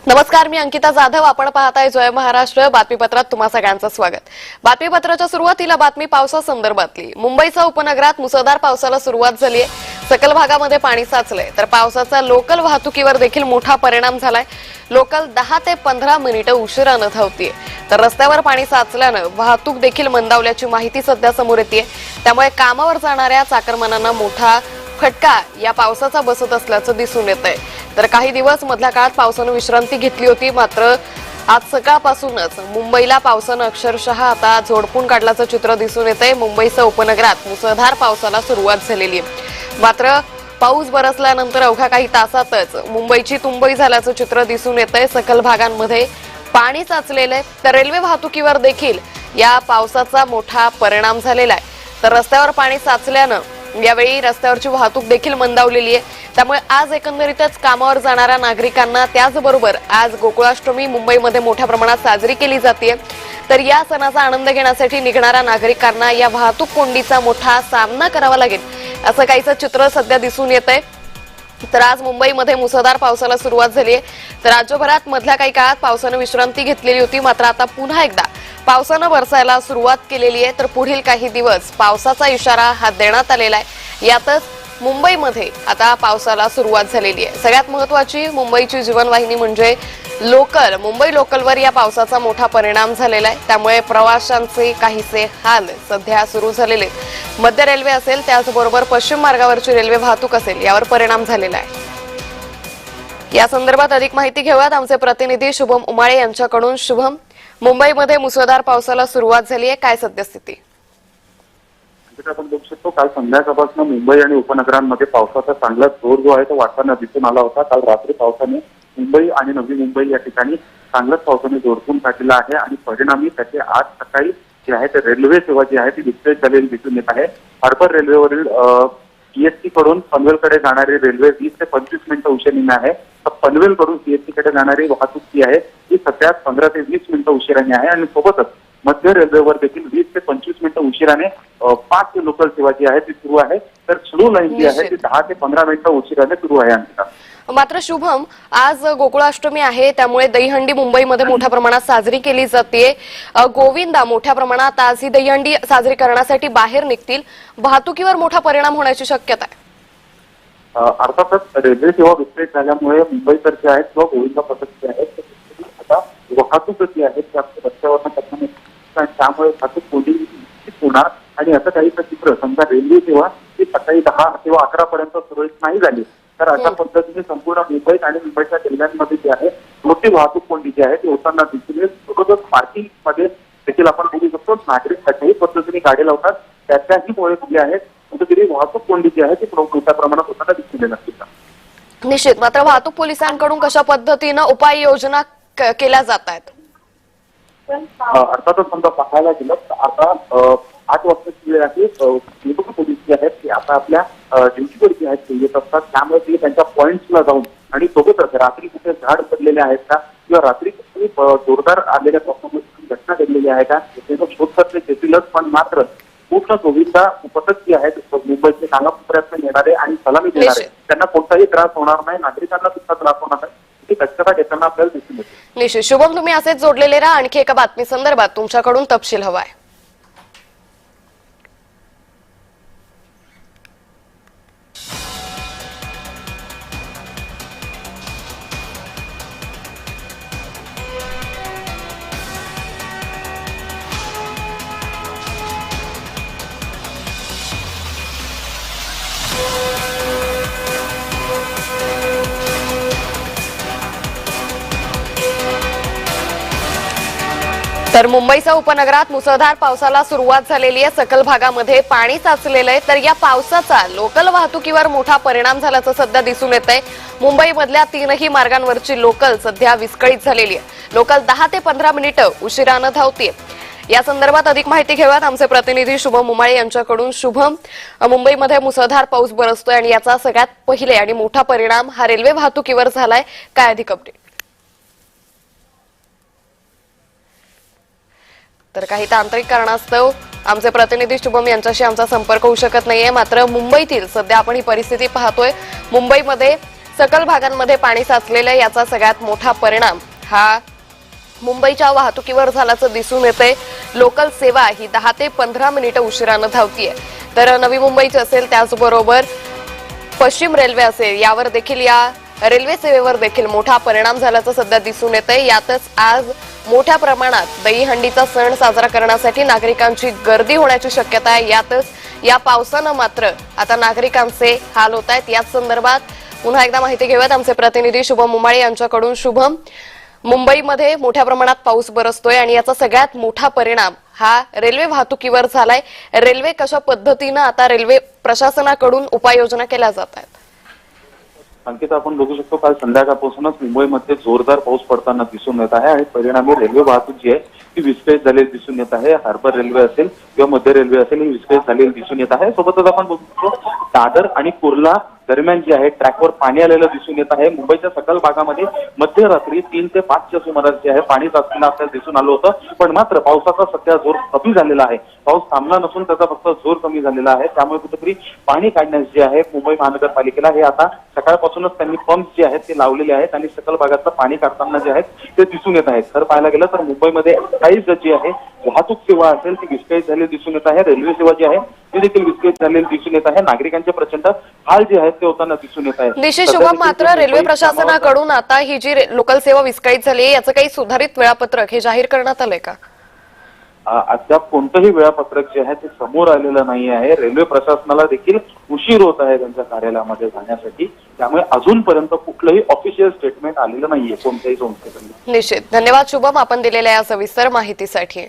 नमस्कार, मी अंकिता जाधव. आपण पाहताय जय महाराष्ट्र. बातमीपत्रात तुम्हा सगळ्यांचं स्वागत. बातमीपत्राच्या सुरुवातीला बातमी पावसासंदर्भातली. मुंबईच्या उपनगरात मुसळधार पावसाला सुरुवात झाली आहे. सकल भागामध्ये पाणी साचलंय, तर पावसाचा लोकल वाहतुकीवर देखील मोठा परिणाम झालाय. लोकल 10 ते 15 मिनिटं उशिरानं धावतीये, तर रस्त्यावर पाणी साचल्यानं वाहतूक देखील मंदावल्याची माहिती सध्या समोर येते. त्यामुळे कामावर जाणाऱ्या चाकरमानांना मोठा फटका या पावसाचा बसत असल्याचं दिसून येतंय. तर काही दिवस मधल्या काळात पावसानं विश्रांती घेतली होती, मात्र आज सकाळपासूनच मुंबईला पावसानं अक्षरशः आता झोडपून काढल्याचं चित्र दिसून येतंय. मुंबईच्या उपनगरात मुसळधार पावसाला सुरुवात झालेली आहे. मात्र पाऊस बरसल्यानंतर अवघ्या काही तासातच मुंबईची तुंबई झाल्याचं चित्र दिसून येतंय. सकल भागांमध्ये पाणी साचलेलं आहे, तर रेल्वे वाहतुकीवर देखील या पावसाचा मोठा परिणाम झालेला आहे. तर रस्त्यावर पाणी साचल्यानं यावेळी रस्त्यावरची वाहतूक देखील मंदावलेली आहे. त्यामुळे आज एकंदरीतच कामावर जाणाऱ्या नागरिकांना, त्याचबरोबर आज गोकुळाष्टमी मुंबईमध्ये मोठ्या प्रमाणात साजरी केली जाते, तर या सणाचा आनंद घेण्यासाठी निघणाऱ्या नागरिकांना या वाहतूक कोंडीचा मोठा सामना करावा लागेल, असं काहीसं चित्र सध्या दिसून येतंय. तर आज मुंबईमध्ये मुसळधार पावसाला सुरुवात झाली आहे. तर राज्यभरात मधल्या काही काळात पावसानं विश्रांती घेतलेली होती, मात्र आता पुन्हा एकदा पावसानं बरसायला सुरुवात केलेली आहे. तर पुढील काही दिवस पावसाचा इशारा हा देण्यात आलेला आहे. यातच मुंबईमध्ये आता पावसाला सुरुवात झालेली आहे. सगळ्यात महत्त्वाची मुंबईची जीवनवाहिनी म्हणजे लोकल. मुंबई लोकलवर या पावसाचा मोठा परिणाम झालेला आहे. त्यामुळे प्रवाशांचे काहीसे हाल सध्या सुरू झालेले आहेत. मध्य रेल्वे असेल, त्याचबरोबर पश्चिम मार्गावरची रेल्वे वाहतूक असेल, यावर परिणाम झालेला आहे. या संदर्भात अधिक माहिती घेऊयात आमचे प्रतिनिधी शुभम उमाळे यांच्याकडून. शुभम, मुंबईमध्ये मुसळधार पावसाला सुरुवात झाली आहे, काय सद्यस्थिती? आपण बघू शकतो, काल संध्याकाळपासून मुंबई आणि उपनगरांमध्ये पावसाचा चांगला जोर जो आहे तो वाढताना दिसून आला होता. काल रात्री पावसाने मुंबई आणि नवी मुंबई या ठिकाणी चांगलाच पावसाने जोडपून काढलेला आहे आणि परिणामी त्याचे आज सकाळी जे आहे ते रेल्वे सेवा जी आहे ती विस्कळीत झालेली दिसून येत आहे. हार्बर रेल्वेवरील सीएसटी कडून पनवेलकडे जाणारी रेल्वे 20 ते 25 मिनिटं उशिराने आहे. तर पनवेलकडून सीएसटी कडे जाणारी वाहतूक जी आहे ती सध्या 15 ते 20 मिनिटं उशिराने आहे. आणि सोबतच मध्य रेल्वेवर देखील 20 ते 25 मिनिटं उशिराने 5 लोकल सेवा जी आहे ती सुरू आहे. तर स्लो लाईन जी आहे ती 10 ते 15 मिनिटं उशिराने सुरू आहे. आणखी मात्र शुभम, आज गोकुळाष्टमी आहे, त्यामुळे दहीहंडी मुंबईमध्ये मोठ्या प्रमाणात साजरी केली जाते. गोविंदा मोठ्या प्रमाणात आज ही दहीहंडी साजरी करण्यासाठी बाहेर निघतील. वाहतुकीवर मोठा परिणाम होण्याची शक्यता आहे. अर्थातच रेल्वे सेवा विस्कळीत झाल्यामुळे मुंबईकर जे आहेत किंवा गोविंदा पथक जे आहेत आता वाहतूक जी आहे त्या रस्त्यावर करण्यात, त्यामुळे वाहतूक कोंडी होणार. आणि असं काही चित्र समजा रेल्वे सेवा ही सकाळी 10 किंवा 11 पर्यंत सुरळीत नाही झाली तर अशा पद्धतीने संपूर्ण मुंबईत आणि मुंबईच्या जिल्ह्यांमध्ये जी आहे मोठी वाहतूक कोंडी जी आहे ती होताना दिसून येईल. सोबतच पार्किंग मध्ये देखील आपण बघू शकतो नागरिक कशाही पद्धतीने गाडी लावतात, त्याच्याही मुळे जी आहे कुठेतरी वाहतूक कोंडी जी आहे ती मोठ्या प्रमाणात होताना दिसून येत असते. निश्चित. मात्र वाहतूक पोलिसांकडून कशा पद्धतीनं उपाययोजना केल्या जात आहेत? अर्थातच समजा पाहायला गेलं तर आता 8 वाजताची वेळ आहे. पोलीस जे आहेत ते आता आपल्या ड्युटीवर जे आहेत ते येत असतात. त्यामुळे ते त्यांच्या पॉइंट्सला जाऊन आणि सोबतच रात्री कुठे झाड पडलेले आहेत का किंवा रात्री कुठे जोरदार आलेल्या पावसामुळे घटना घडलेली आहे का त्याचा शोध करते येतीलच. पण मात्र पूर्ण गोविंदा पथक जे आहेत मुंबईचे कामाप्रयत्न येणारे आणि सलामी देणारे त्यांना कोणताही त्रास होणार नाही, नागरिकांना सुद्धा त्रास होणार नाही, ही दक्षता घेताना आपल्याला दिसून येते. निश्चित. शुभम, तुम्ही असेच जोडलेले राहा. आणखी एका बातमी संदर्भात तुमच्याकडून तपशील हवाय. तर मुंबईच्या उपनगरात मुसळधार पावसाला सुरुवात झालेली आहे. सकल भागामध्ये पाणी साचलेलं आहे, तर या पावसाचा लोकल वाहतुकीवर मोठा परिणाम झाल्याचं सध्या दिसून येत आहे. मुंबईमधल्या 3ही मार्गांवरची लोकल सध्या विस्कळीत झालेली आहे. लोकल 10 ते 15 मिनिटं उशिरानं धावतीये. या संदर्भात अधिक माहिती घेऊयात आमचे प्रतिनिधी शुभम उमाळे यांच्याकडून. शुभम, मुंबईमध्ये मुसळधार पाऊस बरसतोय आणि याचा सगळ्यात पहिले आणि मोठा परिणाम हा रेल्वे वाहतुकीवर झालाय, काय अधिक अपडेट? तर काही तांत्रिक कारणास्तव आमचे प्रतिनिधी शुभम यांच्याशी आमचा संपर्क होऊ शकत नाहीये. मात्र मुंबईतील सध्या आपण ही परिस्थिती पाहतोय. मुंबईमध्ये सकल भागांमध्ये पाणी साचलेलं आहे. याचा सगळ्यात मोठा परिणाम हा मुंबईच्या वाहतुकीवर झाल्याचं दिसून येतंय. लोकल सेवा ही 10 ते 15 मिनिटं उशिरानं धावतीये. तर नवी मुंबईची असेल त्याचबरोबर पश्चिम रेल्वे असेल यावर देखील या रेल्वे सेवेवर देखील मोठा परिणाम झाल्याचं सध्या दिसून येतंय. यातच आज मोठ्या प्रमाणात दहीहंडीचा सण साजरा करण्यासाठी नागरिकांची गर्दी होण्याची शक्यता आहे. यातच या पावसानं मात्र आता नागरिकांचे हाल होत आहेत. याच संदर्भात पुन्हा एकदा माहिती घेऊयात आमचे प्रतिनिधी शुभम मुमाळे यांच्याकडून. शुभम, मुंबईमध्ये मोठ्या प्रमाणात पाऊस बरसतोय आणि याचा सगळ्यात मोठा परिणाम हा रेल्वे वाहतुकीवर झालाय. रेल्वे कशा पद्धतीनं आता रेल्वे प्रशासनाकडून उपाययोजना केल्या जात आहेत? अंकिता, आपण बघू शकतो काल संध्याकाळपासूनच मुंबईमध्ये जोरदार पाऊस पडताना दिसून येत आहे आणि परिणामी रेल्वे वाहतूक जी आहे ती विस्कळीत झालेली दिसून येत आहे. हार्बर रेल्वे असेल किंवा मध्य रेल्वे असेल ही विस्कळीत झालेली दिसून येत आहे. सोबतच आपण बघू शकतो दादर आणि कुर्ला दरम्यान जे आहे ट्रॅकवर पाणी आलेलं दिसून येत आहे. मुंबईच्या सकल भागामध्ये मध्यरात्री 3 ते 5च्या सुमारास जे आहे पाणी साचलेलं आपल्याला दिसून आलं होतं. पण मात्र पावसाचा सध्या जोर कमी झालेला आहे. पाऊस थांबला नसून त्याचा फक्त जोर कमी झालेला आहे. त्यामुळे कुठेतरी पाणी काढण्यास जे आहे मुंबई महानगरपालिकेला हे आता सकाळपासूनच त्यांनी पंप जे आहेत ते लावलेले आहेत आणि सकल भागातलं पाणी काढताना जे आहेत ते दिसून येत आहेत. खरं पाहायला गेलं तर मुंबईमध्ये काही जी आहे वाहतूक सेवा असेल ती विस्कळीत झालेली दिसून येत आहे. रेल्वे सेवा जी आहे ती देखील विस्कळीत झालेली दिसून येत आहे. नागरिकांचे प्रचंड हाल जे आहेत ते होताना दिसून येत आहे. निश्चित शुभम, मात्र रेल्वे प्रशासनाकडून आता ही जी लोकल सेवा विस्कळीत झाली आहे याचं काही सुधारित वेळापत्रक हे जाहीर करण्यात आलंय का? अद्याप कोणतंही वेळापत्रक जे आहे ते समोर आलेलं नाही आहे. रेल्वे प्रशासनाला देखील उशीर होत आहे त्यांच्या कार्यालयामध्ये जाण्यासाठी. त्यामुळे अजूनपर्यंत कुठलंही ऑफिशियल स्टेटमेंट आलेलं नाहीये कोणत्याही संस्थेकडून. निश्चित. धन्यवाद शुभम, आपण दिलेल्या या सविस्तर माहितीसाठी.